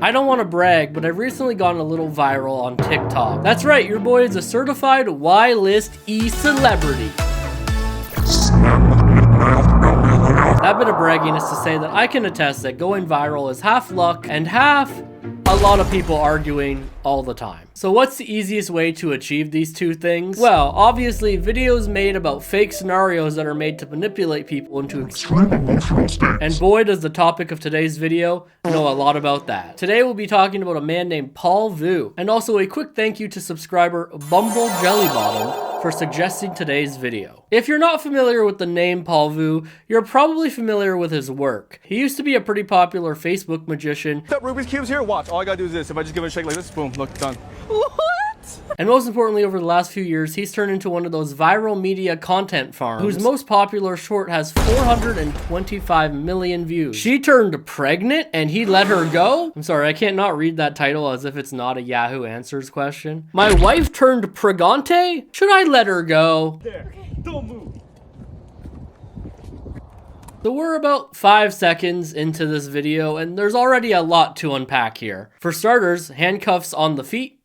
I don't want to brag, but I've recently gone a little viral on TikTok. That's right, your boy is a certified Y-list E-celebrity. That bit of bragging is to say that I can attest that going viral is half luck and half a lot of people arguing all the time. So what's the easiest way to achieve these two things? Well, obviously videos made about fake scenarios that are made to manipulate people into extreme emotional states. And boy, does the topic of today's video know a lot about that. Today we'll be talking about a man named Paul Vu, and also a quick thank you to subscriber Bumble Jellybottom for suggesting today's video. If you're not familiar with the name Paul Vu, you're probably familiar with his work. He used to be a pretty popular Facebook magician. What's up, Rubik's Cubes here? Watch, all I gotta do is this. If I just give it a shake like this, boom, look, done. What? And most importantly, over the last few years, he's turned into one of those viral media content farms whose most popular short has 425 million views. She turned pregnant and he let her go? I'm sorry, I can't not read that title as if it's not a Yahoo Answers question. My wife turned pregante? Should I let her go? There, don't move. So we're about 5 seconds into this video and there's already a lot to unpack here. For starters, handcuffs on the feet.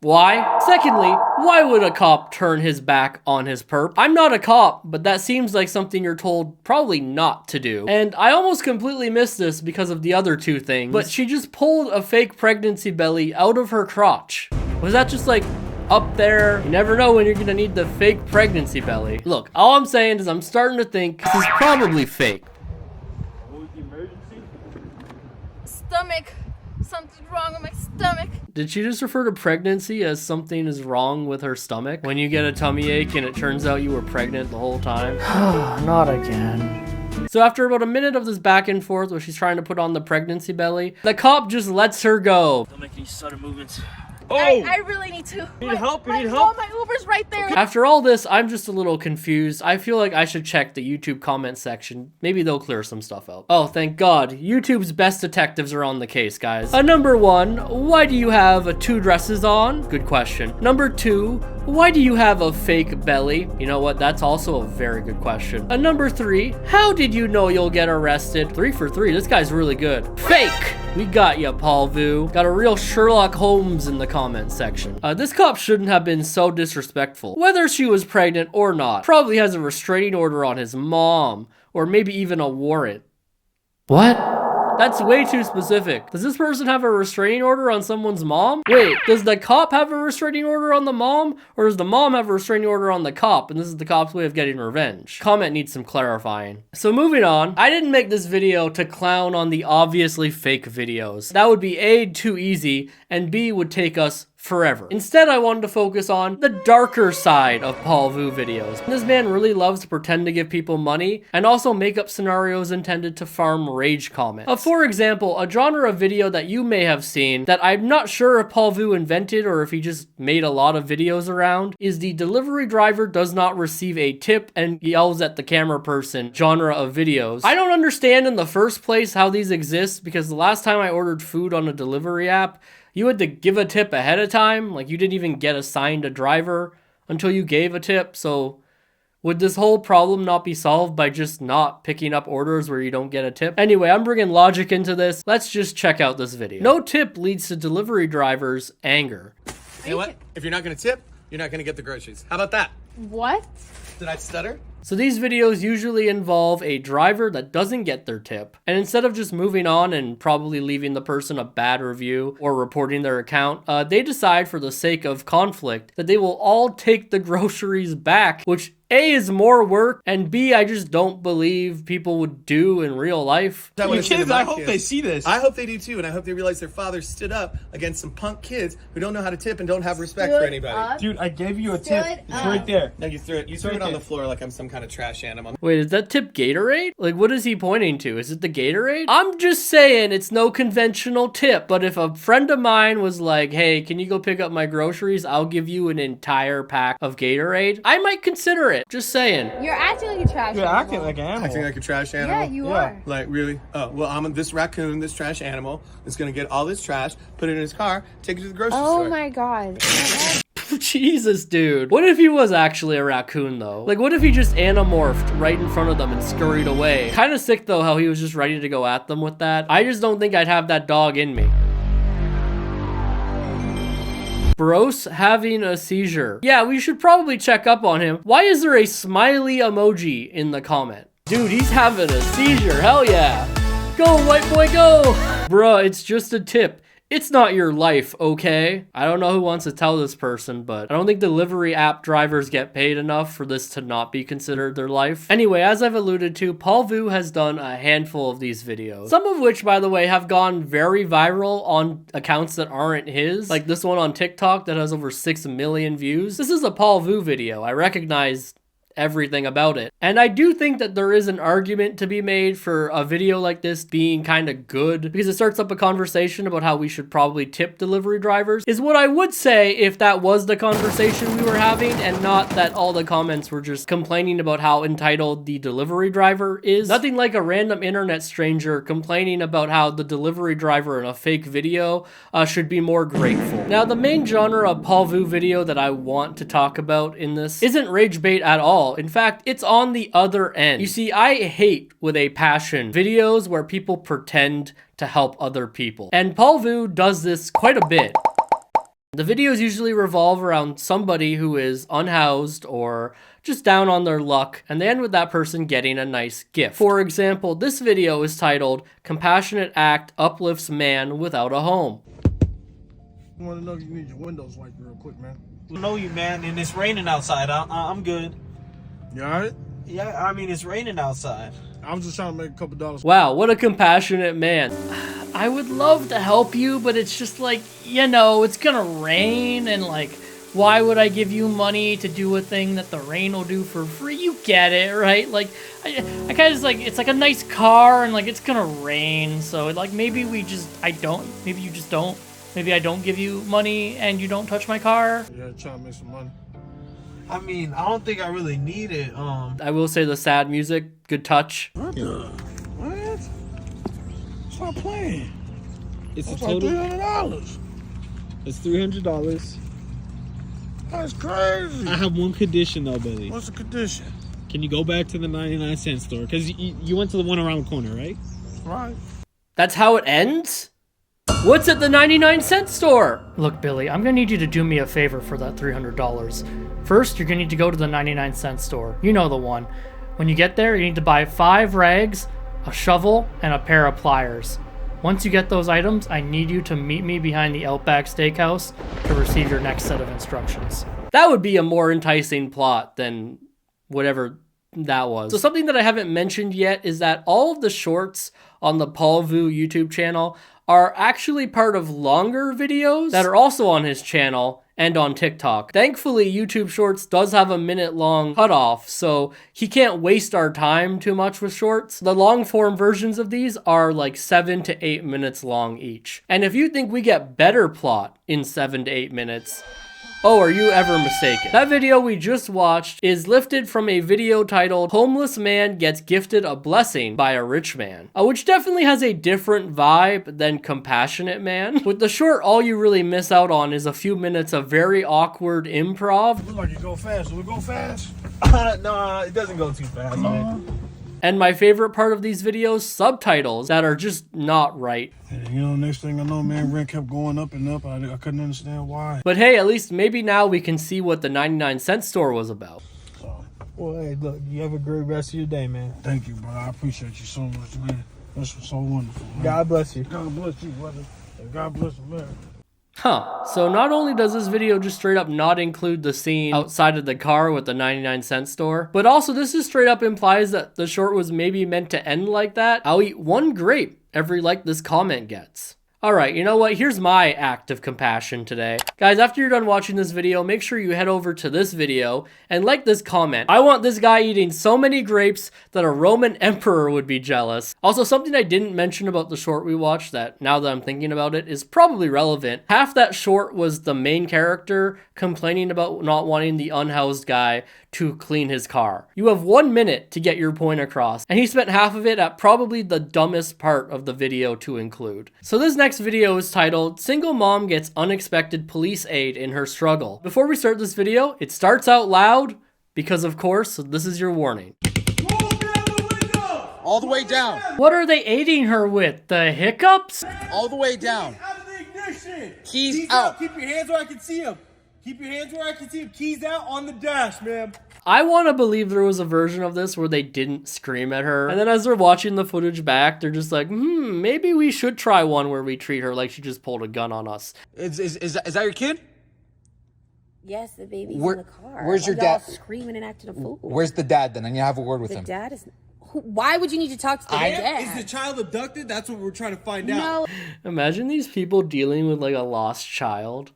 Why? Secondly, why would a cop turn his back on his perp? I'm not a cop, but that seems like something you're told probably not to do. And I almost completely missed this because of the other two things, but she just pulled a fake pregnancy belly out of her crotch. Was that just like up there? You never know when you're gonna need the fake pregnancy belly. Look, all I'm saying is I'm starting to think this is probably fake. What was the emergency? Stomach. Something's wrong with my stomach. Did she just refer to pregnancy as something is wrong with her stomach? When you get a tummy ache and it turns out you were pregnant the whole time? Not again. So after about a minute of this back and forth where she's trying to put on the pregnancy belly, the cop just lets her go. Don't make any sudden movements. I really need to. You need help? You need Oh, help? my Uber's right there. After all this, I'm just a little confused. I feel like I should check the YouTube comment section. Maybe they'll clear some stuff out. Oh, thank God. YouTube's best detectives are on the case, guys. Number 1, why do you have 2 dresses on? Good question. Number 2, why do you have a fake belly? You know what? That's also a very good question. Number 3, how did you know you'll get arrested? 3 for 3. This guy's really good. Fake! We got ya, Paul Vu. Got a real Sherlock Holmes in the comment section. This cop shouldn't have been so disrespectful. Whether she was pregnant or not, probably has a restraining order on his mom, or maybe even a warrant. What? That's way too specific. Does this person have a restraining order on someone's mom? Wait, does the cop have a restraining order on the mom? Or does the mom have a restraining order on the cop and this is the cop's way of getting revenge? Comment needs some clarifying. So moving on, I didn't make this video to clown on the obviously fake videos. That would be A, too easy, and B, would take us forever. Instead, I wanted to focus on the darker side of Paul Vu videos. This man really loves to pretend to give people money and also make up scenarios intended to farm rage comments. For example, a genre of video that you may have seen that I'm not sure if Paul Vu invented or if he just made a lot of videos around is the delivery driver does not receive a tip and yells at the camera person genre of videos. I don't understand in the first place how these exist because the last time I ordered food on a delivery app, you had to give a tip ahead of time. Like, you didn't even get assigned a driver until you gave a tip. So would this whole problem not be solved by just not picking up orders where you don't get a tip? Anyway, I'm bringing logic into this. Let's just check out this video. No tip leads to delivery drivers' anger. You know what? If you're not gonna tip, you're not gonna get the groceries. How about that? What? Did I stutter? So these videos usually involve a driver that doesn't get their tip, and instead of just moving on and probably leaving the person a bad review or reporting their account, they decide for the sake of conflict that they will all take the groceries back, which A, is more work, and B, I just don't believe people would do in real life. I wanna say to Kids, my I hope they see this. I hope they do too, and I hope they realize their father stood up against some punk kids who don't know how to tip and don't have respect for anybody. Dude, I gave you a tip. It's right there. No, you threw it. You threw it on the floor like I'm some kind of trash animal. Wait, is that tip Gatorade? Like, what is he pointing to? Is it the Gatorade? I'm just saying it's no conventional tip, but if a friend of mine was like, hey, can you go pick up my groceries? I'll give you an entire pack of Gatorade. I might consider it. Just saying. You're acting like a trash You're animal. acting like an animal. Acting like a trash animal. Yeah, you Yeah. are. Like, really? Oh, well, I'm this raccoon, this trash animal, is gonna get all this trash, put it in his car, take it to the grocery store. Oh my God. Jesus, dude. What if he was actually a raccoon, though? Like, what if he just anamorphed right in front of them and scurried away? Kind of sick, though, how he was just ready to go at them with that. I just don't think I'd have that dog in me. Bros having a seizure. Yeah, we should probably check up on him. Why is there a smiley emoji in the comment? Dude, he's having a seizure. Hell yeah. Go, white boy, go. Bruh, it's just a tip. It's not your life, okay? I don't know who wants to tell this person, but I don't think delivery app drivers get paid enough for this to not be considered their life. Anyway, as I've alluded to, Paul Vu has done a handful of these videos. Some of which, by the way, have gone very viral on accounts that aren't his. Like this one on TikTok that has over 6 million views. This is a Paul Vu video. I recognize everything about it. And I do think that there is an argument to be made for a video like this being kind of good because it starts up a conversation about how we should probably tip delivery drivers, is what I would say if that was the conversation we were having and not that all the comments were just complaining about how entitled the delivery driver is. Nothing like a random internet stranger complaining about how the delivery driver in a fake video should be more grateful. Now, the main genre of Paul Vu video that I want to talk about in this isn't rage bait at all. In fact, it's on the other end. You see, I hate with a passion videos where people pretend to help other people. And Paul Vu does this quite a bit. The videos usually revolve around somebody who is unhoused or just down on their luck, and they end with that person getting a nice gift. For example, this video is titled, "Compassionate Act Uplifts Man Without a Home." I want to know if you need your windows wiped real quick, man. I know you, man, and it's raining outside. I'm good. You alright? Yeah, I mean, it's raining outside. I was just trying to make a couple dollars. Wow, what a compassionate man. I would love to help you, but it's just like, you know, it's gonna rain, and like, why would I give you money to do a thing that the rain will do for free? You get it, right? Like, I kind of just like, it's like a nice car, and like, it's gonna rain, so like, maybe maybe you just don't. Maybe I don't give you money and you don't touch my car. Yeah, trying to make some money. I mean, I don't think I really need it. I will say the sad music, good touch. What? Stop playing. It's That's a like total. $300. It's $300. That's crazy. I have one condition though, Billy. What's the condition? Can you go back to the 99-cent store? Because you went to the one around the corner, right? Right. That's how it ends? What's at the 99-cent store? Look, Billy, I'm gonna need you to do me a favor for that $300. First, you're gonna need to go to the 99-cent store. You know the one. When you get there, you need to buy 5 rags, a shovel, and a pair of pliers. Once you get those items, I need you to meet me behind the Outback Steakhouse to receive your next set of instructions. That would be a more enticing plot than whatever that was. So something that I haven't mentioned yet is that all of the shorts on the Paul Vu YouTube channel are actually part of longer videos that are also on his channel and on TikTok. Thankfully, YouTube Shorts does have a minute-long cutoff, so he can't waste our time too much with shorts. The long-form versions of these are like 7 to 8 minutes long each. And if you think we get better plot in 7 to 8 minutes, oh, are you ever mistaken? That video we just watched is lifted from a video titled "Homeless Man Gets Gifted a Blessing by a Rich Man," which definitely has a different vibe than Compassionate Man. With the short, all you really miss out on is a few minutes of very awkward improv. Look like you go fast. Do we go fast? No, it doesn't go too fast, man. And my favorite part of these videos, subtitles that are just not right. And you know, next thing I know, man, rent kept going up and up. I couldn't understand why. But hey, at least maybe now we can see what the 99-cent store was about. So, Well, hey, look, you have a great rest of your day, man. thank you, bro. I appreciate you so much, man. That's so wonderful, man. God bless you. God bless you, brother. And God bless America. Huh. So not only does this video just straight up not include the scene outside of the car with the 99-cent store, but also this just straight up implies that the short was maybe meant to end like that. I'll eat 1 grape every like this comment gets. Alright, you know what? Here's my act of compassion today. Guys, after you're done watching this video, make sure you head over to this video and like this comment. I want this guy eating so many grapes that a Roman emperor would be jealous. Also, something I didn't mention about the short we watched that, now that I'm thinking about it, is probably relevant. Half that short was the main character complaining about not wanting the unhoused guy to clean his car. You have 1 minute to get your point across, and he spent half of it at probably the dumbest part of the video to include. So this next next video is titled, Single Mom Gets Unexpected Police Aid in Her Struggle. Before we start this video, it starts out loud because of course, this is your warning. All the way down. What are they aiding her with? The hiccups? All the way down. Out of the ignition. Keys out. Keep your hands where I can see them. Keep your hands where I can see them. Keys out on the dash, man. I want to believe there was a version of this where they didn't scream at her. And then as they're watching the footage back, they're just like, maybe we should try one where we treat her like she just pulled a gun on us. Is that your kid? Yes, the baby's Where- in the car. where's your Y'all dad? screaming and acting a fool. Where's the dad then? I need to have a word with The him. dad is... Why would you need to talk to the dad? Is the child abducted? That's what we're trying to find out. No. Imagine these people dealing with like a lost child.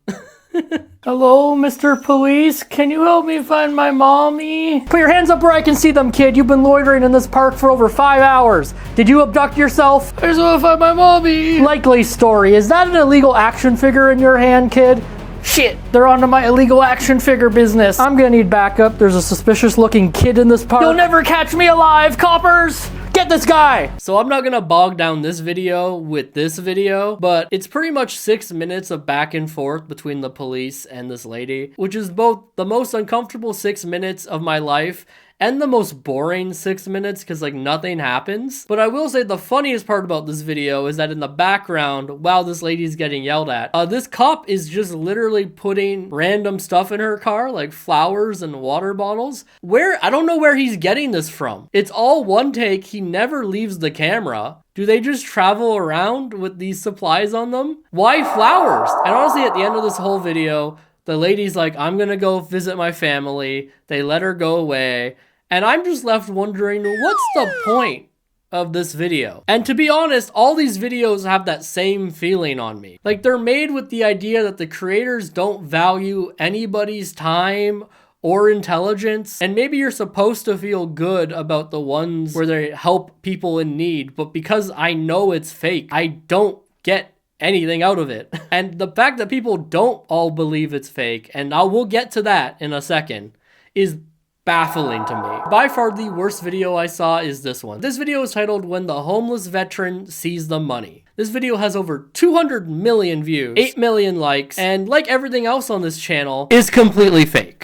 Hello, Mr. Police. Can you help me find my mommy? Put your hands up where I can see them, kid. You've been loitering in this park for over 5 hours. Did you abduct yourself? I just want to find my mommy. Likely story. Is that an illegal action figure in your hand, kid? Shit, they're onto my illegal action figure business. I'm gonna need backup. There's a suspicious looking kid in this park. You'll never catch me alive, coppers! Get this guy! So I'm not gonna bog down this video with this video, but it's pretty much 6 minutes of back and forth between the police and this lady, which is both the most uncomfortable 6 minutes of my life and the most boring 6 minutes because like nothing happens. But I will say the funniest part about this video is that in the background, while this lady's getting yelled at, this cop is just literally putting random stuff in her car, like flowers and water bottles. I don't know where he's getting this from. It's all one take. He never leaves the camera. Do they just travel around with these supplies on them? Why flowers? And honestly, at the end of this whole video, the lady's like, I'm gonna go visit my family. They let her go away. And I'm just left wondering, what's the point of this video? And to be honest, all these videos have that same feeling on me. Like they're made with the idea that the creators don't value anybody's time or intelligence. And maybe you're supposed to feel good about the ones where they help people in need. But because I know it's fake, I don't get anything out of it. And the fact that people don't all believe it's fake, and we'll get to that in a second, is baffling to me. By far the worst video I saw is this one. This video is titled When the Homeless Veteran Sees the Money. This video has over 200 million views, 8 million likes, and like everything else on this channel, is completely fake.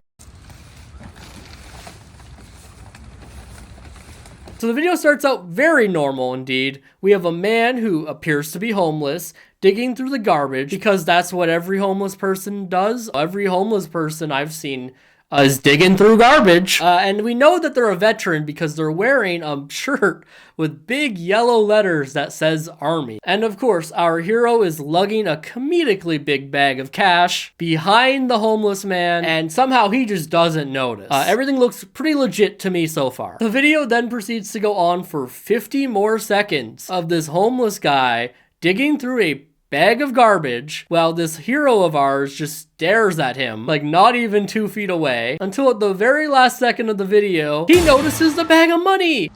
So the video starts out very normal indeed. We have a man who appears to be homeless, digging through the garbage, because that's what every homeless person does. Every homeless person I've seen is digging through garbage. And we know that they're a veteran because they're wearing a shirt with big yellow letters that says Army. And of course, our hero is lugging a comedically big bag of cash behind the homeless man, and somehow he just doesn't notice. Everything looks pretty legit to me so far. The video then proceeds to go on for 50 more seconds of this homeless guy digging through a bag of garbage while this hero of ours just stares at him like not even 2 feet away, until at the very last second of the video he notices the bag of money.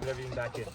Put everything back in.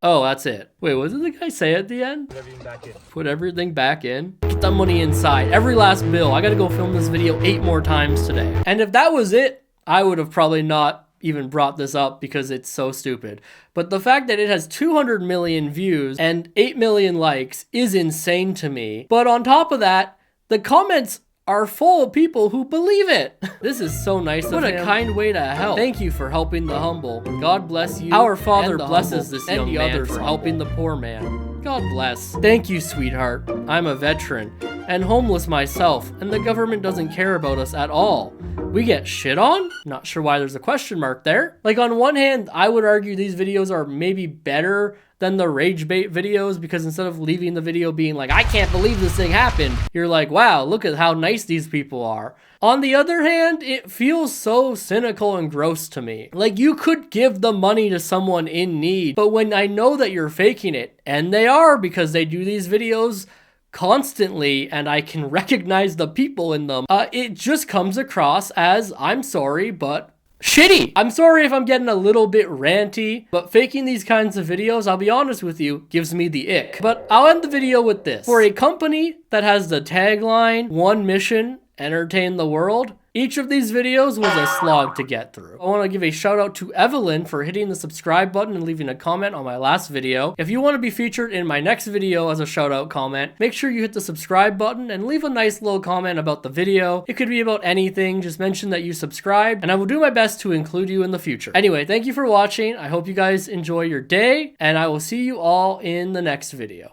Oh, that's it. Wait, what did the guy say at the end? Put everything back in. Put everything back in? Get the money inside. Every last bill. I gotta go film this video 8 more times today. And if that was it, I would have probably not even brought this up because it's so stupid. But the fact that it has 200 million views and 8 million likes is insane to me. But on top of that, the comments are full of people who believe it. This is so nice of him. What a kind way to help. Thank you for helping the humble. God bless you. Our Father blesses this young man for helping the poor man. God bless. Thank you, sweetheart. I'm a veteran and homeless myself, and the government doesn't care about us at all. We get shit on? Not sure why there's a question mark there. Like, on one hand, I would argue these videos are maybe better than the rage bait videos, because instead of leaving the video being like, I can't believe this thing happened, you're like, wow, look at how nice these people are. On the other hand, it feels so cynical and gross to me. Like, you could give the money to someone in need, but when I know that you're faking it, and they are because they do these videos constantly and I can recognize the people in them, it just comes across as, I'm sorry, but shitty. I'm sorry if I'm getting a little bit ranty, but faking these kinds of videos, I'll be honest with you, gives me the ick. But I'll end the video with this. For a company that has the tagline, one mission, entertain the world, Each of these videos was a slog to get through. I want to give a shout out to Evelyn for hitting the subscribe button and leaving a comment on my last video. If you want to be featured in my next video as a shout out comment, make sure you hit the subscribe button and leave a nice little comment about the video. It could be about anything, just mention that you subscribed and I will do my best to include you in the future. Anyway, thank you for watching. I hope you guys enjoy your day and I will see you all in the next video.